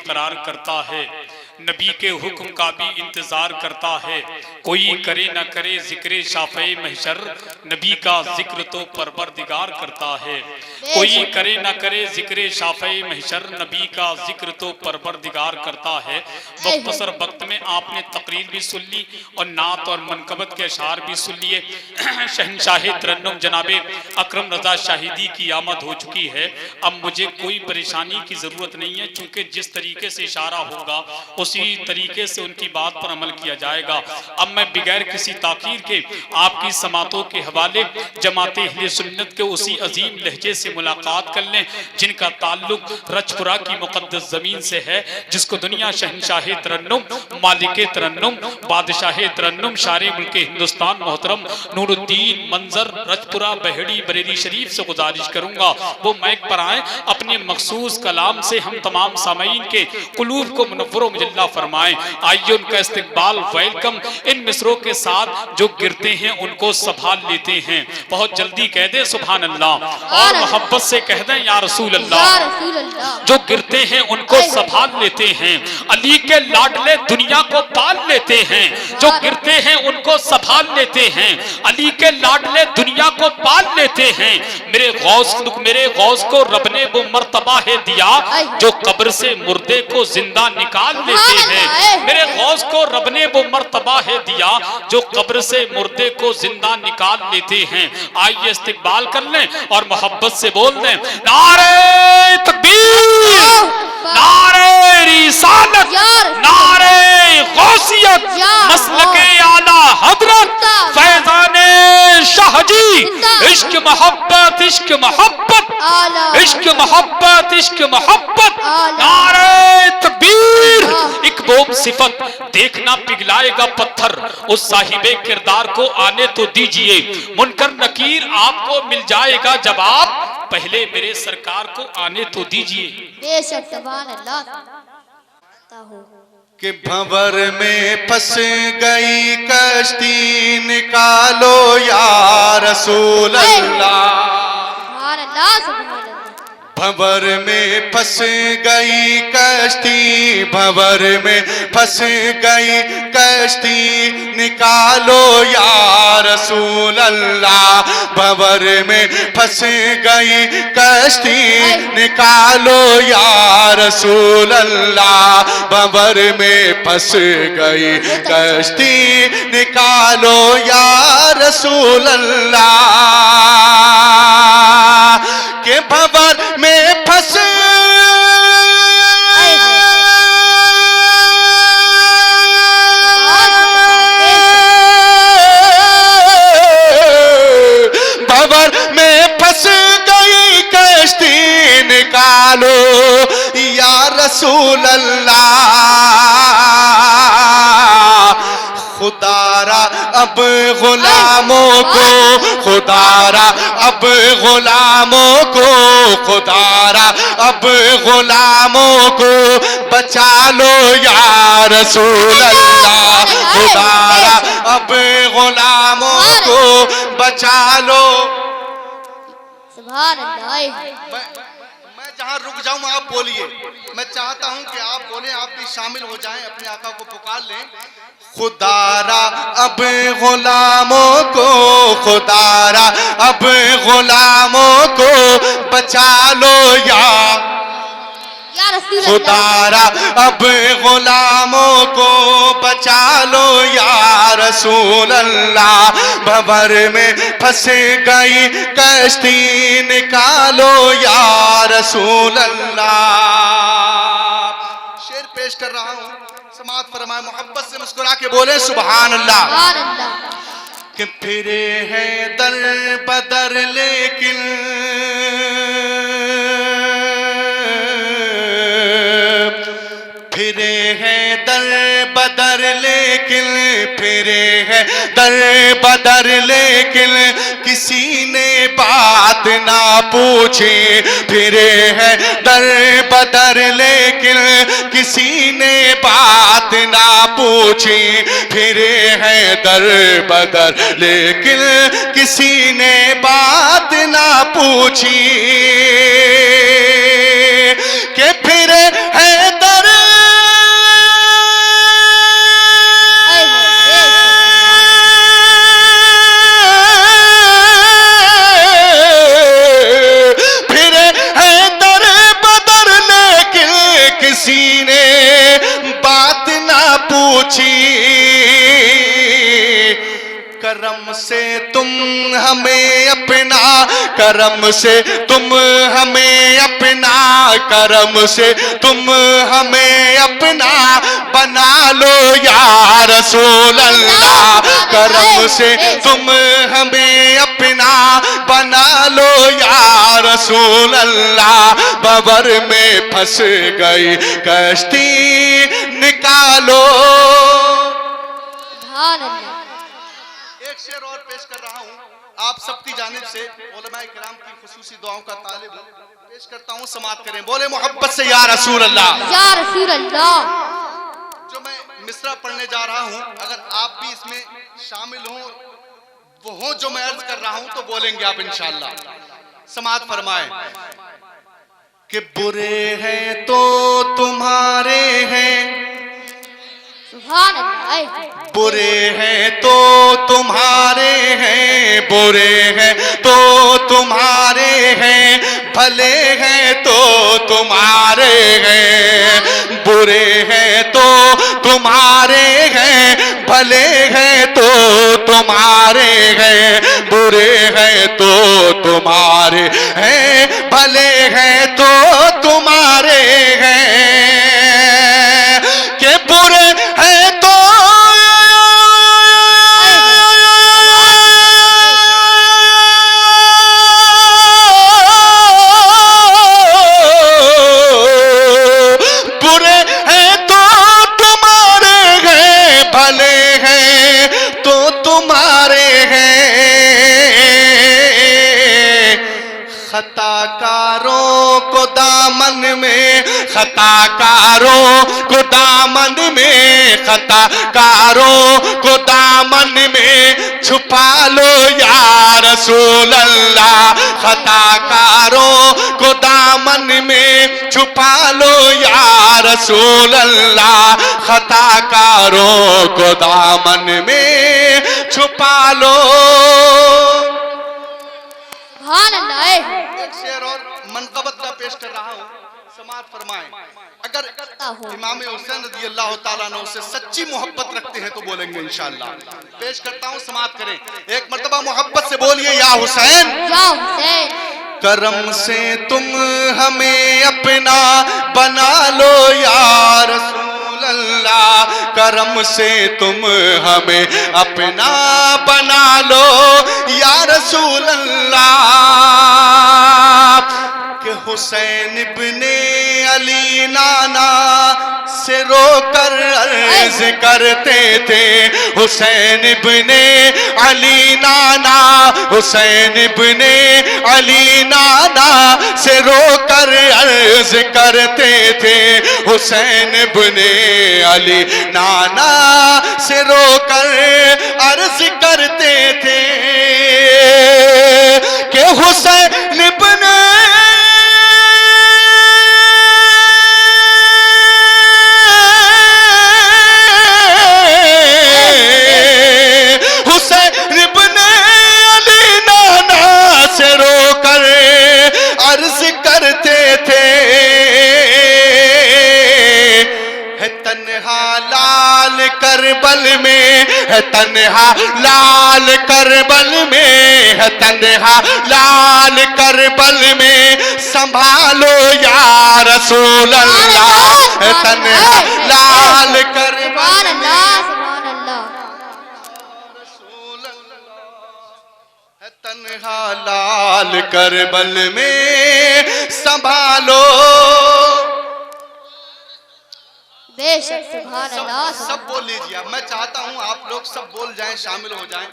बेकरार करता है, नबी के हुक्म का भी इंतजार करता है। कोई करे न करे जिक्र शाफ़े महशर, नबी का जिक्र तो परवरदिगार करता है। कोई करे न करे जिक्र शाफ़े महशर, नबी का जिक्र तो परवरदिगार करता है। मुख्तसर वक्त में आपने तकरीर भी सुन ली और नात और मनकबत के अशार भी सुन लिए। शहनशाह तरन्नुम जनाबे अकरम रजा शाहिदी की आमद हो चुकी है। अब मुझे कोई परेशानी की जरूरत नहीं है, चूंकि जिस तरीके से इशारा होगा उसी तरीके से उनकी बात पर अमल किया जाएगा। अब मैं बगैर किसी ताकीर के आपकी समातों के हवाले जमाते अहले सुन्नत के उसी अजीम लहजे से मुलाकात कर लें जिनका ताल्लुक रजपुरा की मुकद्दस जमीन से है, जिसको दुनिया शहनशाह तरन्नुम, मालिक तरन्नुम, बादशाह तरन्नुम, शारे मुल्क हिंदुस्तान मोहतरम नूरुद्दीन मंजर रजपुरा बहेड़ी बरेली शरीफ से गुजारिश करूंगा वो माइक पर आए, अपने मखसूस कलाम से हम तमाम सामीन के कुलूब को मुनव्वर व मुजल्ला फरमाएं। आइए उनका इस्तकबाल वेलकम इन मिसरों के साथ जो गिरते हैं उनको संभाल लेते हैं। बहुत जल्दी कह दे सुभान अल्लाह और मोहब्बत से कह दें या रसूल अल्लाह। जो गिरते हैं उनको संभाल लेते हैं, अली के लाडले दुनिया को पाल लेते हैं। जो गिरते हैं उनको संभाल लेते हैं, अली के लाडले दुनिया को पाल लेते हैं। मेरे गौस को रब ने वो मर्तबा है दिया जो कब्र से मुर्दे को जिंदा निकाल लेते हैं। मेरे गौस को रब ने वो मर्तबा है दिया जो कब्र से मुर्दे को जिंदा निकाल लेते हैं। आइए इस्तकबाल कर लें और मोहब्बत से बोल दें नारे तकबीर, नारे रिसालत, नारे गौसियत, मसलके आला हजरत फैजाने शाहजी। इश्क मोहब्बत, इश्क मोहब्बत, इश्क मोहब्बत, इश्क मोहब्बत, नारे तकबीर। एक बोम सिफत देखना पिघलाएगा पत्थर, उस साहिबे किरदार को आने तो दीजिए। मुनकर नकीर आपको मिल जाएगा जवाब, पहले मेरे सरकार को आने तो दीजिए। बेशक सुभान अल्लाह। कि भंवर में फंस गई कश्ती, निकालो या रसूल अल्लाह। भंवर में फंस गई कश्ती, भंवर में फंस गई कश्ती, निकालो या रसूल अल्लाह। भंवर में फंस गई कश्ती, निकालो या रसूल अल्लाह। भंवर में फंस गई कश्ती, निकालो या रसूल अल्लाह। के भंवर में फंस भंवर में फंस गई कश्ती, निकालो या रसूल अल्लाह। खुदारा अब गुलामों को, खुदारा अब गुलामों को, खुदारा अब गुलामों को बचा लो या रसूल अल्लाह। खुदारा अब गुलामों को बचा लो। सुभान अल्लाह। मैं जहाँ रुक जाऊँ आप बोलिए। मैं चाहता हूँ कि आप बोले, आप भी शामिल हो जाएं, अपने आका को पुकार लें। खुदारा अब गुलामों को, खुदारा अब गुलामों को बचा लो या खुदारा अब गुलामों को बचा लो या रसूल अल्लाह। भंवर में फंस गई कश्ती, निकालो या रसूल अल्लाह। शेर पेश कर रहा हूँ, समात फरमाए, मोहब्बत से मुस्कुरा के बोले सुभान अल्लाह। कि फिरे हैं दर बदर लेकिन फिरे हैं दर बदर लेकिन, फिरे हैं दर बदर लेकिन किसी ने बात ना पूछी। फिरे हैं दर बदर लेकिन किसी ने बात ना पूछी। फिरे हैं दर बदर लेकिन किसी ने बात ना पूछी। कि फिरे हैं दर किसी ने बात ना पूछी, करम से तुम हमें अपना, करम से तुम हमें अपना, करम से तुम हमें अपना बना लो या रसूल अल्लाह, करम से तुम हमें अपना बना लो या रसूल अल्लाह, बबर में फंस गई कश्ती निकालो। एक शेर और पेश कर रहा हूँ आप सबकी जानिब से, उलमाए किराम की खुसूसी दुआओं का तालिब हूँ, पेश करता हूँ, समाअत करें। बोले मोहब्बत से या रसूल अल्लाह, या रसूल अल्लाह। जो मैं मिसरा पढ़ने जा रहा हूँ, अगर आप भी इसमें शामिल हों, वो हो जो मैं अर्ज कर रहा हूँ, तो बोलेंगे आप इंशाअल्लाह। समाअत फरमाए कि बुरे हैं तो तुम्हारे हैं, सुभान अल्लाह। बुरे हैं तो तुम्हारे हैं, बुरे हैं तो तुम्हारे हैं, भले हैं तो तुम्हारे हैं, बुरे हैं तो तुम्हारे हैं, भले हैं तो तुम्हारे हैं, बुरे हैं तो तुम्हारे हैं, भले हैं तो तुम्हारे हैं, के बुरे हैं तो खताकारों को दामन में, खताकारों को दामन में, खताकारों को दामन में छुपा लो या रसूल अल्लाह, खताकारों को दामन में छुपा लो या रसूल अल्लाह, खताकारों को दामन में छुपा लो। एक शेर और मनक़बत का पेश कर रहा हूँ, समाअत फरमाएं। अगर इमाम हुसैन रज़ी अल्लाह ताला अन्हु से सच्ची मोहब्बत रखते हैं तो बोलेंगे इंशाअल्लाह। पेश करता हूँ, समाअत करें। एक मर्तबा मोहब्बत से बोलिए या हुसैन, या हुसैन। करम से तुम हमें अपना बना लो या रसूल अल्लाह, करम से तुम हमें अपना बना लो या रसूल अल्लाह, कि हुसैन इब्ने अली नाना से रोकर अर्ज करते थे, हुसैन इब्ने अली नाना, हुसैन इब्ने अली नाना से रोकर अर्ज करते थे, हुसैन इब्ने अली नाना से रोकर अर्ज करते थे, कि हुसैन इब्ने करबल में है तन्हा लाल करबल में है तन्हा लाल करबल में संभालो या रसूल अल्लाह, है तन्हा लाल करबल में, है तन्हा लाल करबल में संभालो। बेशक सुभान अल्लाह। सब बोल लीजिए। मैं चाहता हूं आप लोग सब बोल जाएं, शामिल हो जाएं।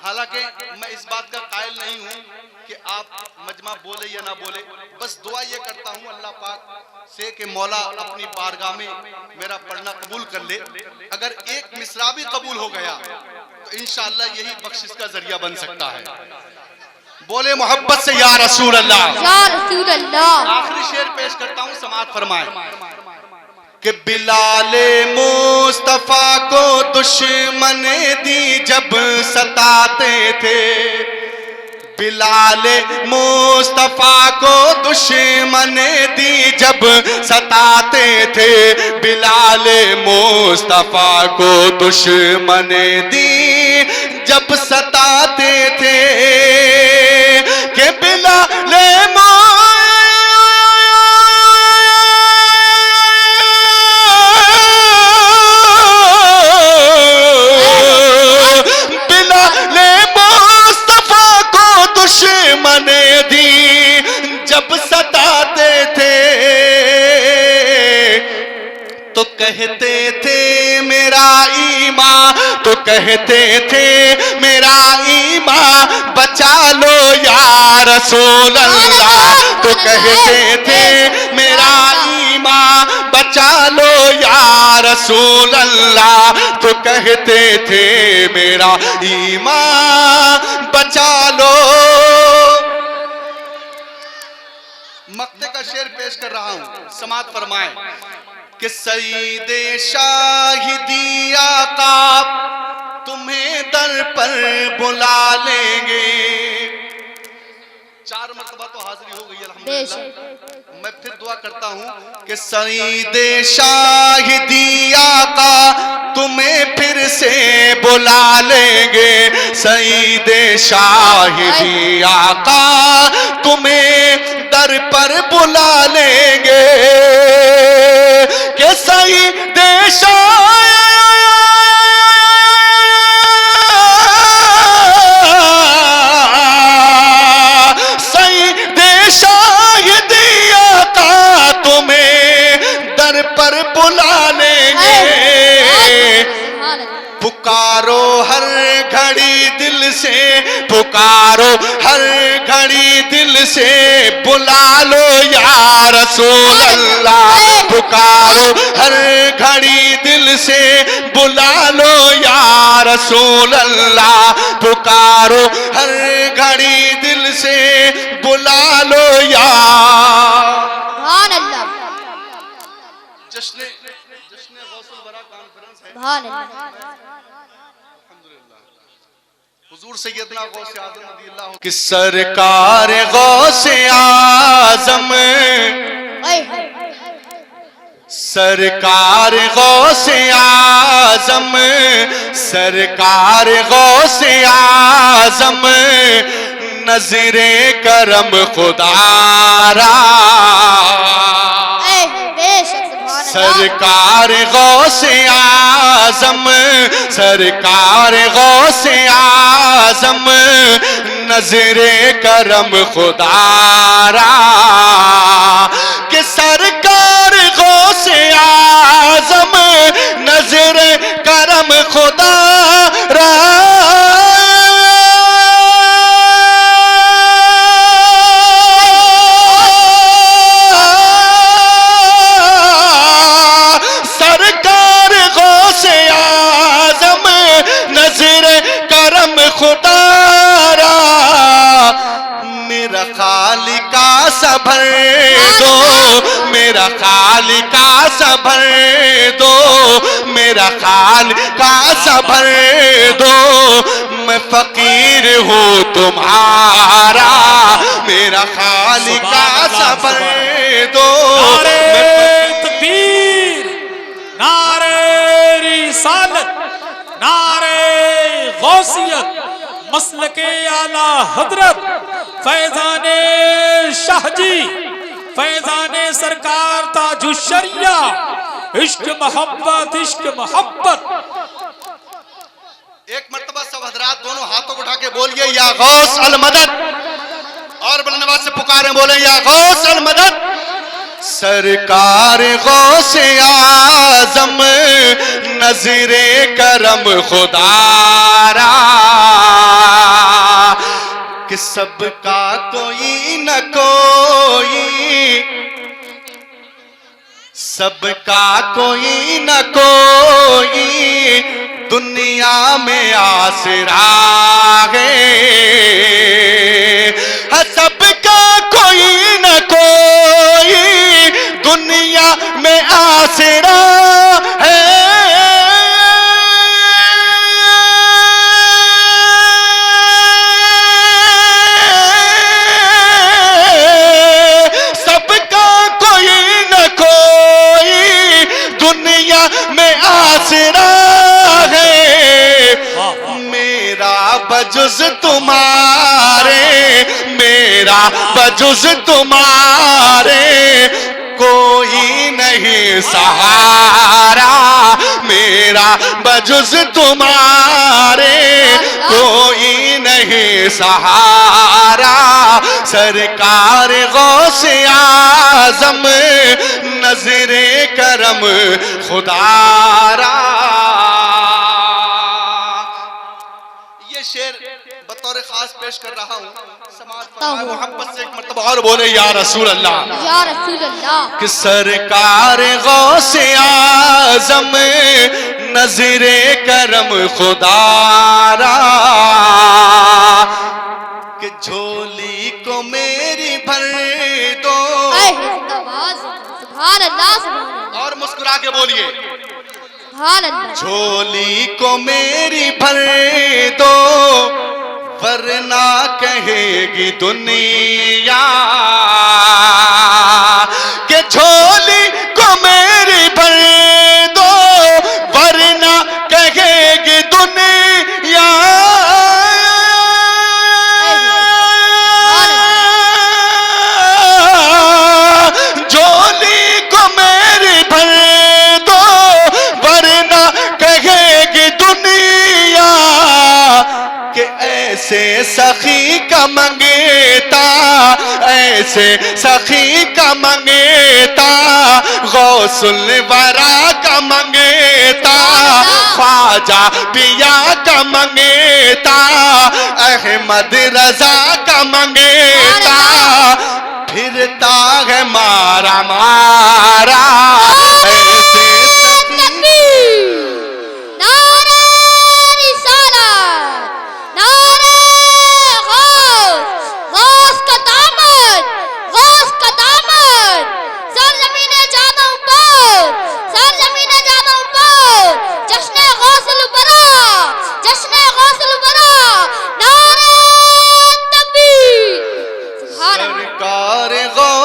हालांकि मैं इस बात का कायल नहीं हूं कि आप मजमा बोले या ना बोले, बस दुआ ये करता हूं अल्लाह पाक से कि मौला अपनी बारगाह में मेरा पढ़ना कबूल कर ले। अगर एक मिसरा भी कबूल हो गया तो इंशाअल्लाह यही बख्शिश का जरिया बन सकता है। बोले मोहब्बत से या रसूल अल्लाह, या रसूल अल्लाह। आखिरी शेर पेश करता हूं, समाअत फरमाएं कि बिलाले मुस्तफा को दुश्मन दी जब सताते थे, बिलाले मुस्तफा को दुश्मन दी जब सताते थे, बिलाले मुस्तफा को दुश्मन दी जब सताते थे, कि बिलाले दुश्मने दी जब सताते थे, तो कहते थे मेरा ईमान, तो कहते थे मेरा ईमान बचा लो या रसूल अल्लाह, तो कहते थे मेरा ईमान बचा लो या रसूल अल्लाह, तो कहते थे मेरा ईमान बचा लो। मक्ते का शेर पेश कर रहा हूं, समात फरमाएं कि सईदे शाहिदी आका तुम्हें दर पर बुला लेंगे। 4 मरतबा तो हाजिरी हो गई अल्हम्दुलिल्लाह। मैं फिर दुआ करता हूं कि सईदे शाहिदी आका तुम्हें फिर से बुला लेंगे, सईदे शाहिदी आका तुम्हें दर पर बुला लेंगे, कि सईदे शाहिदी आका तुम्हें दर पर बुला लेंगे। पुकारो हर घड़ी दिल से, पुकारो हर घड़ी दिल से बुला लो या रसूल अल्लाह, पुकारो हर घड़ी दिल से बुला लो या रसूल अल्लाह, पुकारो हर घड़ी दिल से बुला लो या सुभान अल्लाह। जश्न गौसुल बरा कॉन्फ्रेंस है। सुभान अल्लाह। हुजूर सैयदना गौसे आजम रज़ियल्लाहु कि सरकार गौसे आजम, सरकार गौसे आजम, सरकार गौसे आजम नजरे करम खुदारा, सरकार गौसे आजम, सरकार गौसे आजम नजरे करम खुदारा, कि सरकार गौसे आजम नजरे करम खुदारा, खुदारा मेरा खालिका सबर दो, मेरा खालिका सबर दो, मेरा खालिका सबर दो, मैं फकीर हूँ तुम्हारा, मेरा खालिका सबर दो। नारे तकबीर, नारे रिसालत, नारे गौसियत, मसलके आला हजरत फैजाने शाहजी, फैजाने सरकार ताजुशरिया, इश्क मोहब्बत, इश्क मोहब्बत। एक मर्तबा सब हजरात दोनों हाथों को उठा के बोलिए या गौस अल मदद, और बुलंद आवाज से पुकारें, बोले या गौस अल मदद। सरकार गौसे आजम नजरे करम खुदारा, कि सबका कोई न कोई, सबका कोई न कोई दुनिया में आसरा है, सबका कोई न कोई दुनिया में आसरा है, बजुज तुम्हारे, मेरा बजुज तुम्हारे कोई नहीं सहारा, मेरा बजुज तुम्हारे कोई नहीं सहारा। सरकार गौसे आजम नजरे करम खुदारा। ये शेर बतौर खास पेश कर रहा हूँ, समाज फरमाए मोहब्बत से एक मर्तबा और बोले या रसूल अल्लाह, या रसूल अल्लाह। कि सरकार गौसे आजम नजरे करम खुदारा, कि झोली को मेरी भर दो। सुभान अल्लाह, सुभान अल्लाह। और मुस्कुरा के बोलिए, सुभान अल्लाह। झोली को मेरी भर दो, वरना कहेगी दुनिया, के झोली को मेरी भर दो, वरना कहेगी दुनिया। झोली को मेरी भर दो, वरना कहेगी दुनिया, कि ऐसे सखी का मंगेता, ऐसे सखी का मंगेता, गौसुल वरा का मंगेता, ख्वाजा पिया का मंगेता, अहमद रजा का मंगेता, फिरता है मारा मारा।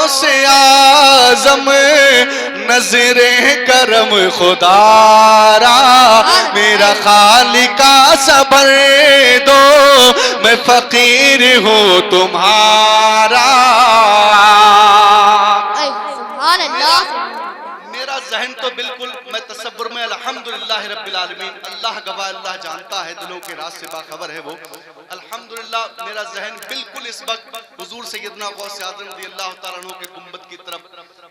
ऐसे आजम नजरे करम खुदारा, मेरा खालिका सबर दो, मैं फकीर हूँ तुम्हारा। मेरा जहन तो बिल्कुल, मैं तसव्वुर में अल्हम्दुलिल्लाह रब्बिल आलमीन, अल्लाह गवाह, अल्लाह जानता है दिलों के राज से बाखबर है वो। अल्हम्दुलिल्लाह मेरा जहन बिल्कुल इस वक्त हुजूर सैयदना गौस आज़म रज़ियल्लाहु तआला अन्हु के गुंबद की तरफ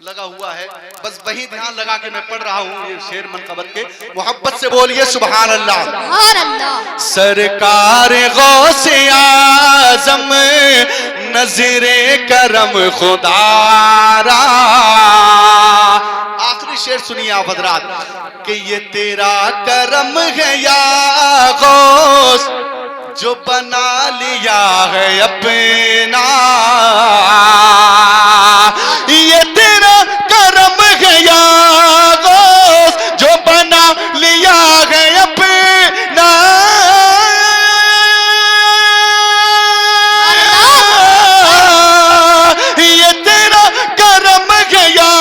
लगा हुआ है। बस वही ध्यान लगा के मैं पढ़ रहा हूँ ये शेर मनक़बत के। मोहब्बत से बोलिए सुभान अल्लाह। सुभान अल्लाह। सरकार गौस आज़म नजरे करम खुदारा। आखिरी शेर सुनिए आप हज़रात, कि ये तेरा करम है या गौस, जो बना लिया है अपना। ये तेरा करम है या गौस, जो बना लिया है अपना। ये तेरा करम है या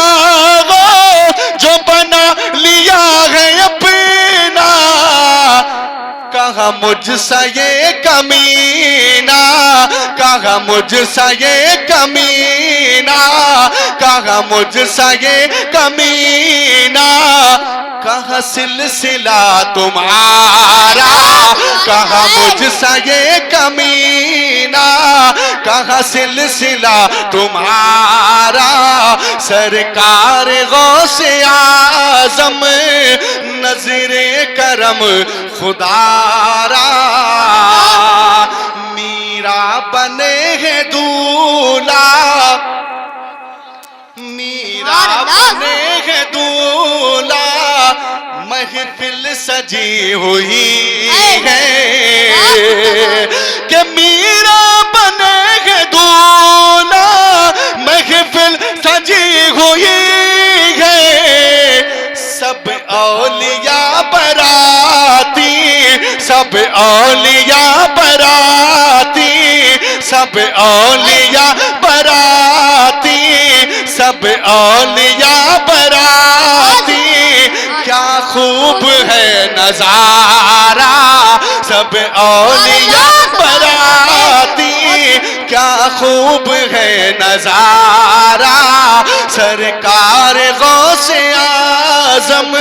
गौस, जो बना लिया है अपना। कहा मुझसा ये कमीना, कहा मुझसा ये कमीना, कहा मुझसा ये कमीना, कहा सिलसिला तुम्हारा। कहा मुझसा ये कमीना, कहा सिलसिला तुम्हारा। सरकार गौसे आज़म नजरे करम खुदारा। मीरा बने हैं दूल्हा, मीरा बने हैं दूल्हा, महफिल सजी हुई है। कि मीरा बने हैं दूल्हा, महफिल सजी हुई है। सब औलिया बराती, सब औलिया बराती, सब औलिया बराती, सब औलिया बराती। क्या खूब है नजारा, सब औलिया खूब है नजारा सरकार गौसे आजम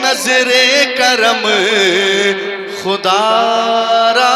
नजरे करम खुदारा